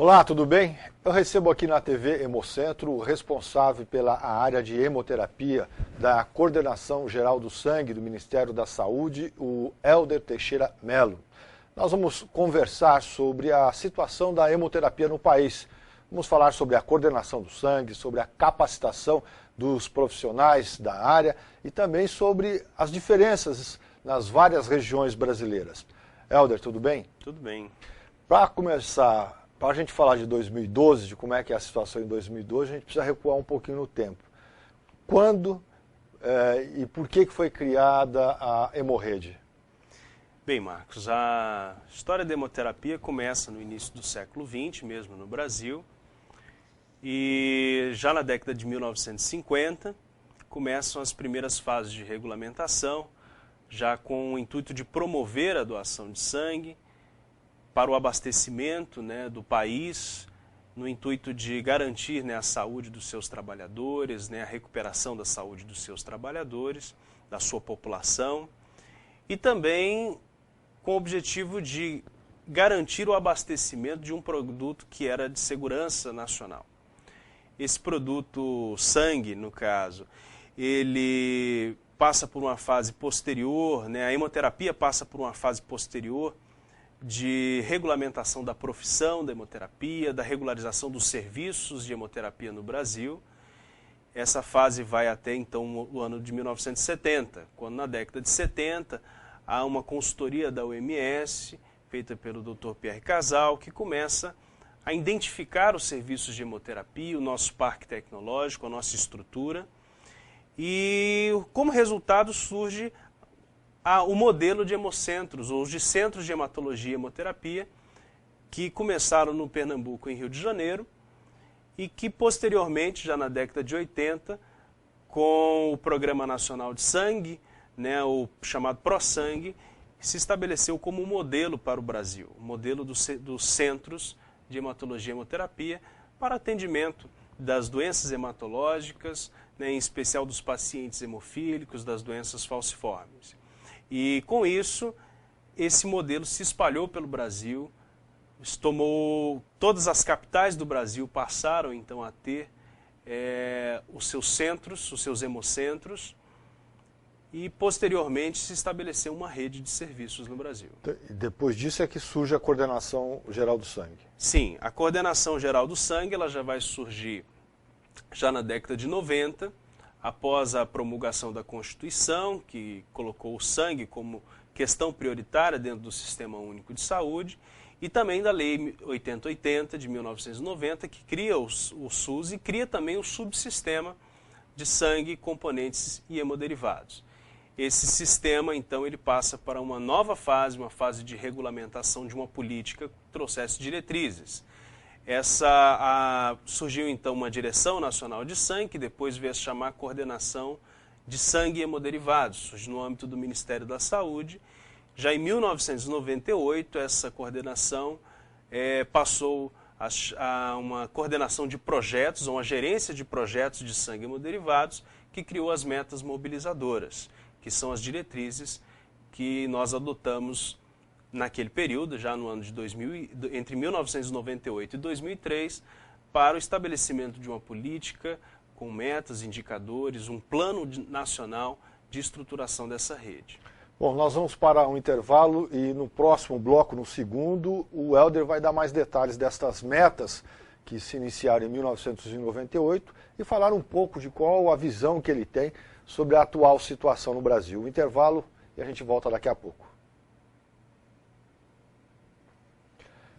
Olá, tudo bem? Eu recebo aqui na TV Hemocentro o responsável pela área de hemoterapia da Coordenação Geral do Sangue do Ministério da Saúde, o Hélder Teixeira Melo. Nós vamos conversar sobre a situação da hemoterapia no país. Vamos falar sobre a coordenação do sangue, sobre a capacitação dos profissionais da área e também sobre as diferenças nas várias regiões brasileiras. Hélder, tudo bem? Tudo bem. Para começar, para a gente falar de 2012, de como é que é a situação em 2012, a gente precisa recuar um pouquinho no tempo. Quando e por que foi criada a Hemorrede? Bem, Marcos, a história da hemoterapia começa no início do século XX, mesmo no Brasil, e já na década de 1950 começam as primeiras fases de regulamentação, já com o intuito de promover a doação de sangue, para o abastecimento do país, no intuito de garantir a saúde dos seus trabalhadores, a recuperação da saúde dos seus trabalhadores, da sua população, e também com o objetivo de garantir o abastecimento de um produto que era de segurança nacional. Esse produto, sangue, no caso, ele passa por uma fase posterior, a hemoterapia passa por uma fase posterior, de regulamentação da profissão da hemoterapia, da regularização dos serviços de hemoterapia no Brasil. Essa fase vai até então o ano de 1970, quando na década de 70 há uma consultoria da OMS, feita pelo Dr. Pierre Casal, que começa a identificar os serviços de hemoterapia, o nosso parque tecnológico, a nossa estrutura, e como resultado surge o modelo de hemocentros, ou de centros de hematologia e hemoterapia, que começaram no Pernambuco, em Rio de Janeiro, e que posteriormente, já na década de 80, com o Programa Nacional de Sangue, o chamado ProSangue, se estabeleceu como um modelo para o Brasil, o modelo dos centros de hematologia e hemoterapia para atendimento das doenças hematológicas, em especial dos pacientes hemofílicos, das doenças falciformes. E com isso, esse modelo se espalhou pelo Brasil, todas as capitais do Brasil passaram então a ter os seus centros, os seus hemocentros, e posteriormente se estabeleceu uma rede de serviços no Brasil. Depois disso é que surge a Coordenação Geral do Sangue. Sim, a Coordenação Geral do Sangue ela já vai surgir já na década de 90, após a promulgação da Constituição, que colocou o sangue como questão prioritária dentro do Sistema Único de Saúde, e também da Lei 8080 de 1990, que cria o SUS e cria também o subsistema de sangue, componentes e hemoderivados. Esse sistema, então, ele passa para uma nova fase, uma fase de regulamentação de uma política que trouxesse diretrizes. Surgiu então uma Direção Nacional de Sangue, que depois veio a se chamar Coordenação de Sangue e Hemoderivados, surgiu no âmbito do Ministério da Saúde. Já em 1998, essa coordenação passou a uma coordenação de projetos, uma gerência de projetos de sangue e hemoderivados, que criou as metas mobilizadoras, que são as diretrizes que nós adotamos naquele período, já no ano de 2000, entre 1998 e 2003, para o estabelecimento de uma política com metas, indicadores, um plano nacional de estruturação dessa rede. Bom, nós vamos para um intervalo e no próximo bloco, no segundo, o Hélder vai dar mais detalhes destas metas que se iniciaram em 1998 e falar um pouco de qual a visão que ele tem sobre a atual situação no Brasil. O intervalo e a gente volta daqui a pouco.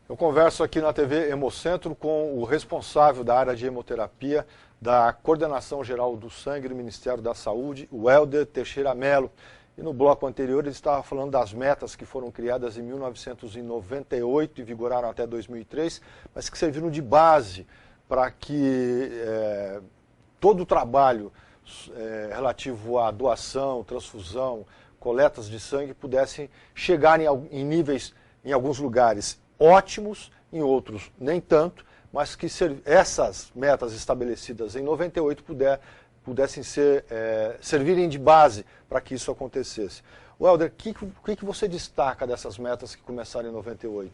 Eu converso aqui na TV Hemocentro com o responsável da área de hemoterapia da Coordenação Geral do Sangue do Ministério da Saúde, o Hélder Teixeira Melo. E no bloco anterior ele estava falando das metas que foram criadas em 1998 e vigoraram até 2003, mas que serviram de base para que todo o trabalho relativo à doação, transfusão, coletas de sangue pudessem chegar em níveis, em alguns lugares, ótimos, em outros nem tanto, mas que essas metas estabelecidas em 98 pudessem servirem de base para que isso acontecesse. Hélder, o que você destaca dessas metas que começaram em 98?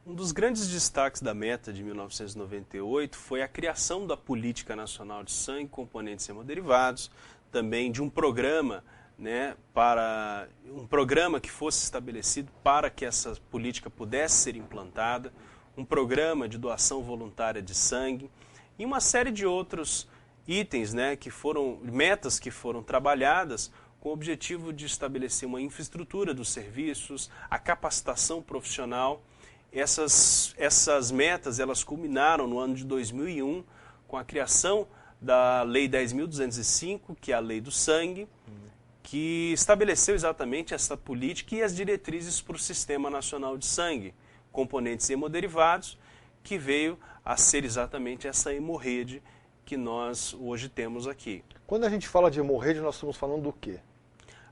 Um dos grandes destaques da meta de 1998 foi a criação da Política Nacional de Sangue, Componentes e Hemoderivados, também de um programa, um programa que fosse estabelecido para que essa política pudesse ser implantada, um programa de doação voluntária de sangue e uma série de outros itens, metas que foram trabalhadas com o objetivo de estabelecer uma infraestrutura dos serviços, a capacitação profissional. Essas metas elas culminaram no ano de 2001 com a criação da Lei 10.205, que é a Lei do Sangue, que estabeleceu exatamente essa política e as diretrizes para o Sistema Nacional de Sangue, Componentes e Hemoderivados, que veio a ser exatamente essa hemorrede que nós hoje temos aqui. Quando a gente fala de hemorrede, nós estamos falando do quê?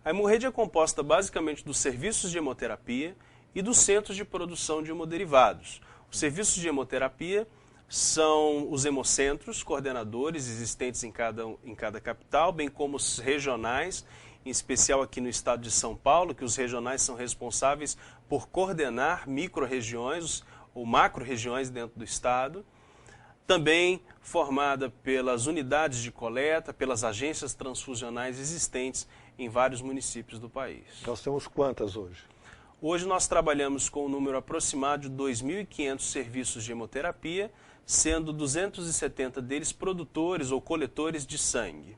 A hemorrede é composta basicamente dos serviços de hemoterapia e dos centros de produção de hemoderivados. Os serviços de hemoterapia são os hemocentros, coordenadores existentes em cada capital, bem como os regionais, em especial aqui no estado de São Paulo, que os regionais são responsáveis por coordenar micro-regiões ou macro-regiões dentro do estado. Também formada pelas unidades de coleta, pelas agências transfusionais existentes em vários municípios do país. Nós temos quantas hoje? Hoje nós trabalhamos com um número aproximado de 2.500 serviços de hemoterapia, sendo 270 deles produtores ou coletores de sangue.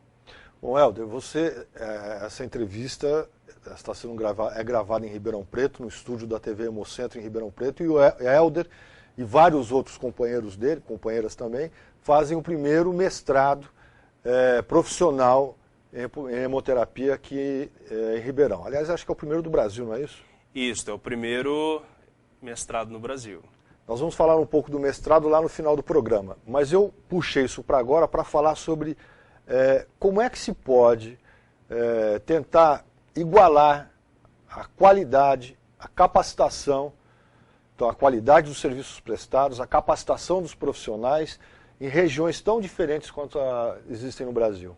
Bom, Helder, essa entrevista está sendo gravada em Ribeirão Preto, no estúdio da TV Hemocentro em Ribeirão Preto, e o Helder e vários outros companheiros dele, companheiras também, fazem o primeiro mestrado profissional em hemoterapia aqui em Ribeirão. Aliás, acho que é o primeiro do Brasil, não é isso? Isso, é o primeiro mestrado no Brasil. Nós vamos falar um pouco do mestrado lá no final do programa, mas eu puxei isso para agora para falar sobre como é que se pode tentar igualar a qualidade, a capacitação, então a qualidade dos serviços prestados, a capacitação dos profissionais em regiões tão diferentes quanto existem no Brasil.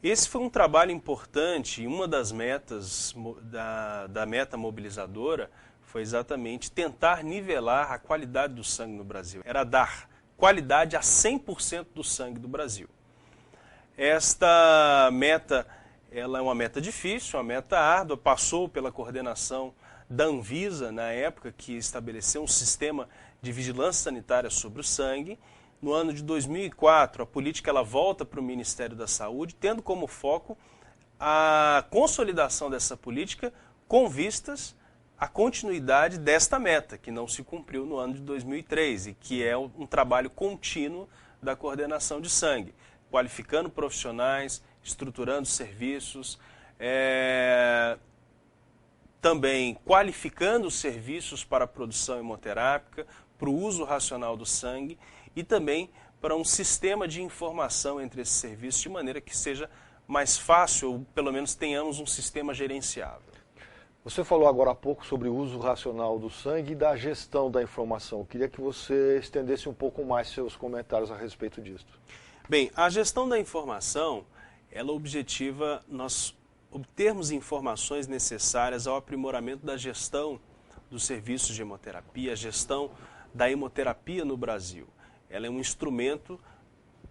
Esse foi um trabalho importante e uma das metas da meta mobilizadora foi exatamente tentar nivelar a qualidade do sangue no Brasil. Era dar qualidade a 100% do sangue do Brasil. Esta meta ela é uma meta difícil, uma meta árdua, passou pela coordenação da Anvisa, na época, que estabeleceu um sistema de vigilância sanitária sobre o sangue. No ano de 2004, a política ela volta para o Ministério da Saúde, tendo como foco a consolidação dessa política com vistas à continuidade desta meta, que não se cumpriu no ano de 2003 e que é um trabalho contínuo da coordenação de sangue, qualificando profissionais, estruturando serviços, também qualificando os serviços para a produção hemoterápica, para o uso racional do sangue e também para um sistema de informação entre esses serviços, de maneira que seja mais fácil, ou pelo menos tenhamos um sistema gerenciável. Você falou agora há pouco sobre o uso racional do sangue e da gestão da informação. Eu queria que você estendesse um pouco mais seus comentários a respeito disso. Bem, a gestão da informação, ela objetiva nós obtermos informações necessárias ao aprimoramento da gestão dos serviços de hemoterapia, a gestão da hemoterapia no Brasil. Ela é um instrumento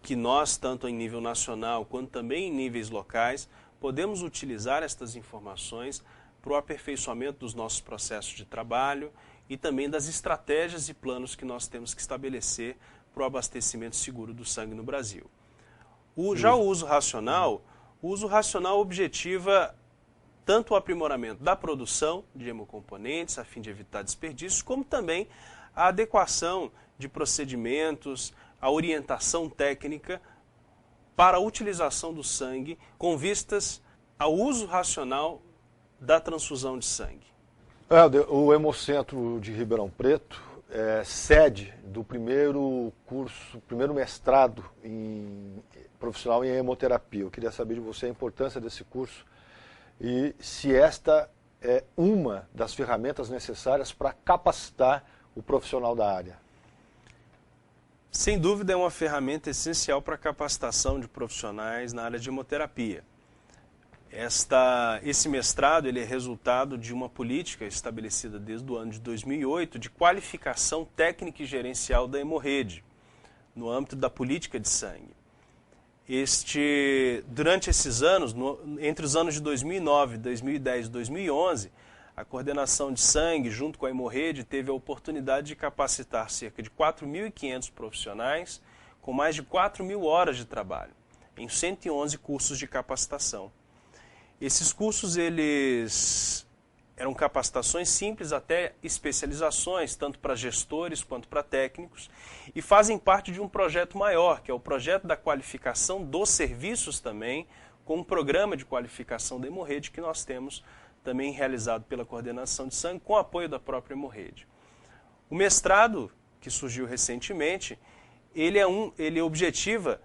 que nós, tanto em nível nacional quanto também em níveis locais, podemos utilizar estas informações para o aperfeiçoamento dos nossos processos de trabalho e também das estratégias e planos que nós temos que estabelecer para o abastecimento seguro do sangue no Brasil. Já o uso racional objetiva tanto o aprimoramento da produção de hemocomponentes, a fim de evitar desperdícios, como também a adequação de procedimentos, a orientação técnica para a utilização do sangue com vistas ao uso racional da transfusão de sangue. Helder, o Hemocentro de Ribeirão Preto é sede do primeiro mestrado profissional em hemoterapia. Eu queria saber de você a importância desse curso e se esta é uma das ferramentas necessárias para capacitar o profissional da área. Sem dúvida é uma ferramenta essencial para a capacitação de profissionais na área de hemoterapia. Esse mestrado ele é resultado de uma política estabelecida desde o ano de 2008 de qualificação técnica e gerencial da hemorrede, no âmbito da política de sangue. Durante esses anos, entre os anos de 2009, 2010 e 2011, a coordenação de sangue, junto com a hemorrede, teve a oportunidade de capacitar cerca de 4.500 profissionais com mais de 4.000 horas de trabalho, em 111 cursos de capacitação. Esses cursos eles eram capacitações simples até especializações, tanto para gestores quanto para técnicos, e fazem parte de um projeto maior, que é o projeto da qualificação dos serviços também, com um programa de qualificação da hemorrede que nós temos também realizado pela coordenação de sangue, com apoio da própria hemorrede. O mestrado, que surgiu recentemente, ele objetiva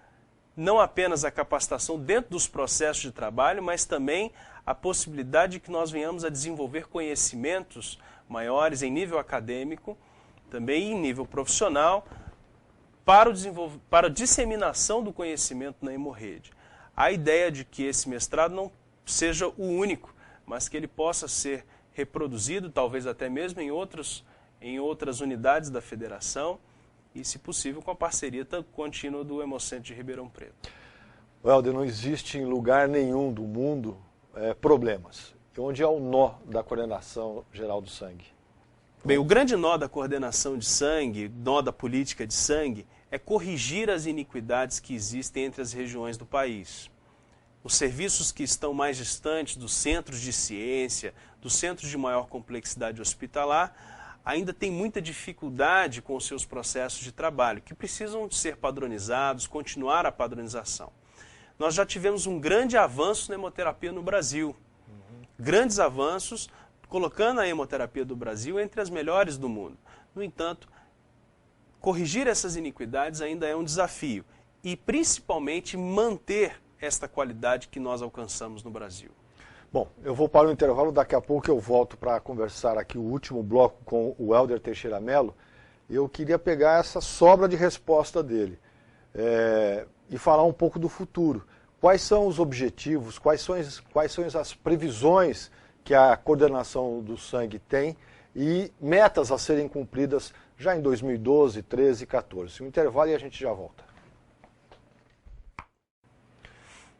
não apenas a capacitação dentro dos processos de trabalho, mas também a possibilidade de que nós venhamos a desenvolver conhecimentos maiores em nível acadêmico, também em nível profissional, para a disseminação do conhecimento na hemorrede. A ideia de que esse mestrado não seja o único, mas que ele possa ser reproduzido, talvez até mesmo em outras unidades da federação, e, se possível, com a parceria contínua do Hemocentro de Ribeirão Preto. Helder, não existe em lugar nenhum do mundo problemas. E onde é o nó da coordenação geral do sangue? Bem, o grande nó da coordenação de sangue, nó da política de sangue, é corrigir as iniquidades que existem entre as regiões do país. Os serviços que estão mais distantes dos centros de ciência, dos centros de maior complexidade hospitalar, ainda tem muita dificuldade com os seus processos de trabalho, que precisam ser padronizados, continuar a padronização. Nós já tivemos um grande avanço na hemoterapia no Brasil. Grandes avanços, colocando a hemoterapia do Brasil entre as melhores do mundo. No entanto, corrigir essas iniquidades ainda é um desafio. E, principalmente, manter esta qualidade que nós alcançamos no Brasil. Bom, eu vou para o intervalo, daqui a pouco eu volto para conversar aqui o último bloco com o Helder Teixeira Mello. Eu queria pegar essa sobra de resposta dele e falar um pouco do futuro. Quais são os objetivos, quais são as previsões que a coordenação do sangue tem e metas a serem cumpridas já em 2012, 13 e 14. Um intervalo e a gente já volta.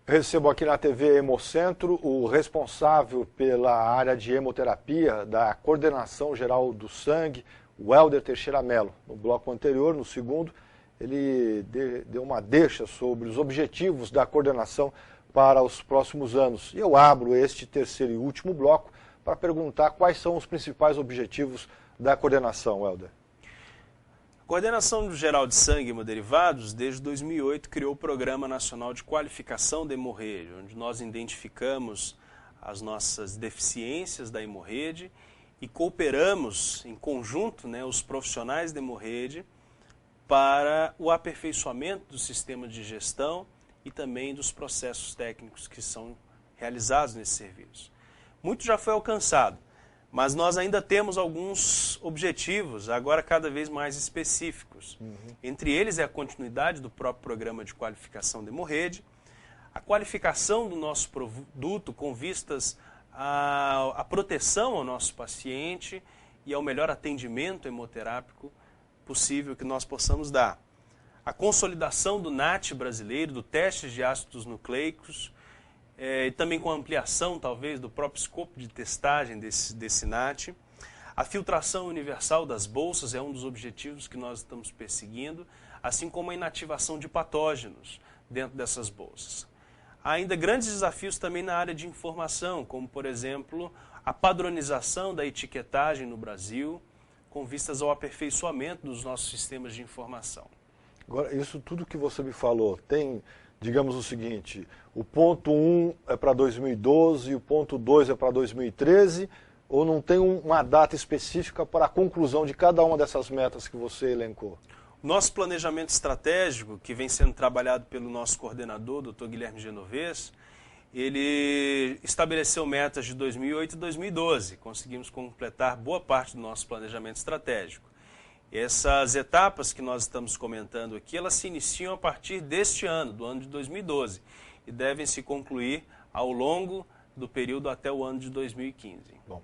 Recebo aqui na TV Hemocentro o responsável pela área de hemoterapia da Coordenação Geral do Sangue, o Helder Teixeira Mello. No bloco anterior, no segundo, ele deu uma deixa sobre os objetivos da coordenação para os próximos anos. E eu abro este terceiro e último bloco para perguntar quais são os principais objetivos da coordenação, Helder. A Coordenação Geral de Sangue e Hemoderivados, desde 2008, criou o Programa Nacional de Qualificação da Hemorrede, onde nós identificamos as nossas deficiências da hemorrede e cooperamos em conjunto, os profissionais da hemorrede, para o aperfeiçoamento do sistema de gestão e também dos processos técnicos que são realizados nesse serviço. Muito já foi alcançado, mas nós ainda temos alguns objetivos, agora cada vez mais específicos. Entre eles é a continuidade do próprio programa de qualificação da hemorrede, a qualificação do nosso produto com vistas à proteção ao nosso paciente e ao melhor atendimento hemoterápico possível que nós possamos dar. A consolidação do NAT brasileiro, do teste de ácidos nucleicos, e também com a ampliação, talvez, do próprio escopo de testagem desse NAT. A filtração universal das bolsas é um dos objetivos que nós estamos perseguindo, assim como a inativação de patógenos dentro dessas bolsas. Há ainda grandes desafios também na área de informação, como, por exemplo, a padronização da etiquetagem no Brasil, com vistas ao aperfeiçoamento dos nossos sistemas de informação. Agora, isso tudo que você me falou, tem, digamos o seguinte, o ponto 1 é para 2012 e o ponto 2 é para 2013, ou não tem uma data específica para a conclusão de cada uma dessas metas que você elencou? Nosso planejamento estratégico, que vem sendo trabalhado pelo nosso coordenador, Dr. Guilherme Genovez, ele estabeleceu metas de 2008 e 2012. Conseguimos completar boa parte do nosso planejamento estratégico. Essas etapas que nós estamos comentando aqui, elas se iniciam a partir deste ano, do ano de 2012, e devem se concluir ao longo do período até o ano de 2015. Bom,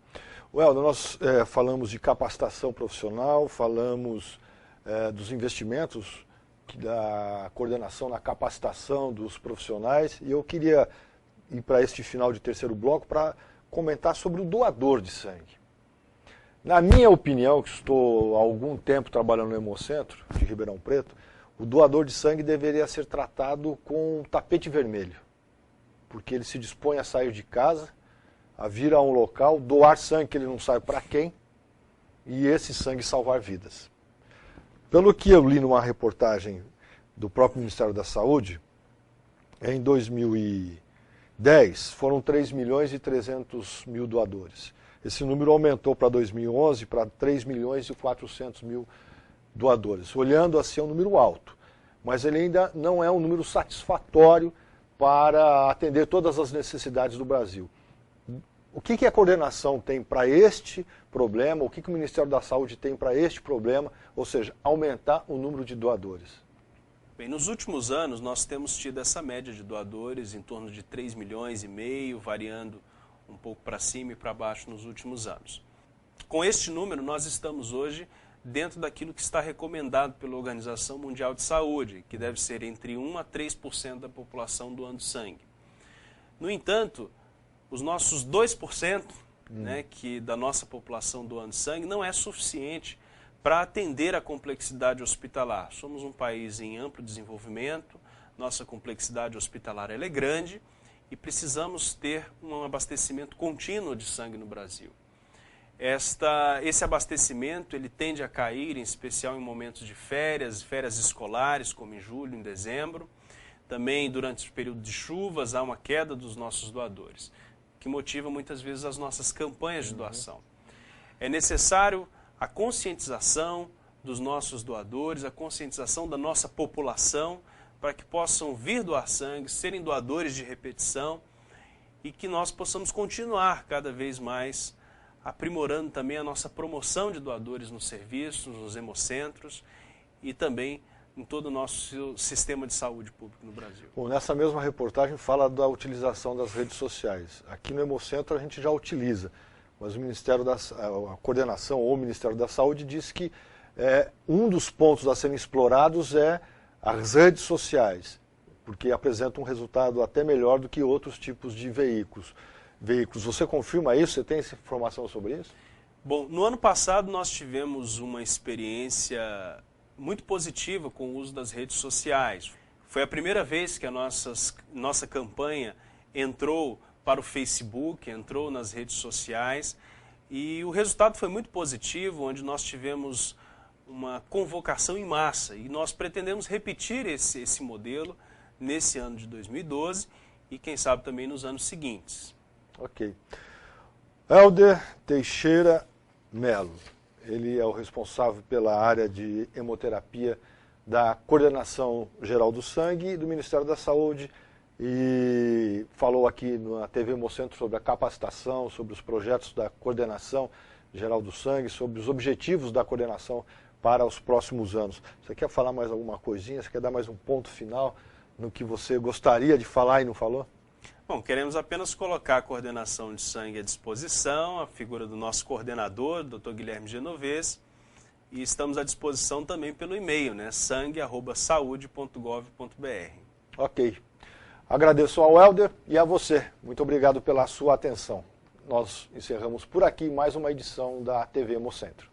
Welder, nós falamos de capacitação profissional, falamos dos investimentos da coordenação na capacitação dos profissionais, e eu queria ir para este final de terceiro bloco para comentar sobre o doador de sangue. Na minha opinião, que estou há algum tempo trabalhando no Hemocentro de Ribeirão Preto, o doador de sangue deveria ser tratado com um tapete vermelho, porque ele se dispõe a sair de casa, a vir a um local, doar sangue que ele não sabe para quem, e esse sangue salvar vidas. Pelo que eu li numa reportagem do próprio Ministério da Saúde, em 2010 foram 3 milhões e 300 mil doadores. Esse número aumentou para 2011 para 3 milhões e 400 mil doadores. Olhando assim é um número alto, mas ele ainda não é um número satisfatório para atender todas as necessidades do Brasil. O que a coordenação tem para este problema, o que o Ministério da Saúde tem para este problema, ou seja, aumentar o número de doadores? Bem, nos últimos anos nós temos tido essa média de doadores em torno de 3 milhões e meio, variando um pouco para cima e para baixo nos últimos anos. Com este número nós estamos hoje dentro daquilo que está recomendado pela Organização Mundial de Saúde, que deve ser entre 1 a 3% da população doando sangue. No entanto, os nossos 2%, da nossa população doando sangue não é suficiente para atender a complexidade hospitalar. Somos um país em amplo desenvolvimento, nossa complexidade hospitalar ela é grande e precisamos ter um abastecimento contínuo de sangue no Brasil. Esse abastecimento ele tende a cair, em especial em momentos de férias escolares, como em julho, em dezembro. Também durante o período de chuvas há uma queda dos nossos doadores, que motiva muitas vezes as nossas campanhas de doação. É necessário a conscientização dos nossos doadores, a conscientização da nossa população, para que possam vir doar sangue, serem doadores de repetição e que nós possamos continuar cada vez mais aprimorando também a nossa promoção de doadores nos serviços, nos hemocentros e também em todo o nosso sistema de saúde público no Brasil. Bom, nessa mesma reportagem fala da utilização das redes sociais. Aqui no Hemocentro a gente já utiliza, mas a coordenação ou o Ministério da Saúde diz que um dos pontos a serem explorados é as redes sociais, porque apresentam um resultado até melhor do que outros tipos de veículos. Você confirma isso? Você tem essa informação sobre isso? Bom, no ano passado nós tivemos uma experiência muito positiva com o uso das redes sociais. Foi a primeira vez que a nossa campanha entrou para o Facebook, entrou nas redes sociais e o resultado foi muito positivo, onde nós tivemos uma convocação em massa e nós pretendemos repetir esse modelo nesse ano de 2012 e quem sabe também nos anos seguintes. Ok. Welder Teixeira Melo, ele é o responsável pela área de hemoterapia da Coordenação Geral do Sangue e do Ministério da Saúde e falou aqui na TV Hemocentro sobre a capacitação, sobre os projetos da Coordenação Geral do Sangue, sobre os objetivos da coordenação para os próximos anos. Você quer falar mais alguma coisinha? Você quer dar mais um ponto final no que você gostaria de falar e não falou? Bom, queremos apenas colocar a coordenação de sangue à disposição, a figura do nosso coordenador, Dr. Guilherme Genovez, e estamos à disposição também pelo e-mail, sangue@saude.gov.br. Ok. Agradeço ao Welder e a você. Muito obrigado pela sua atenção. Nós encerramos por aqui mais uma edição da TV Hemocentro.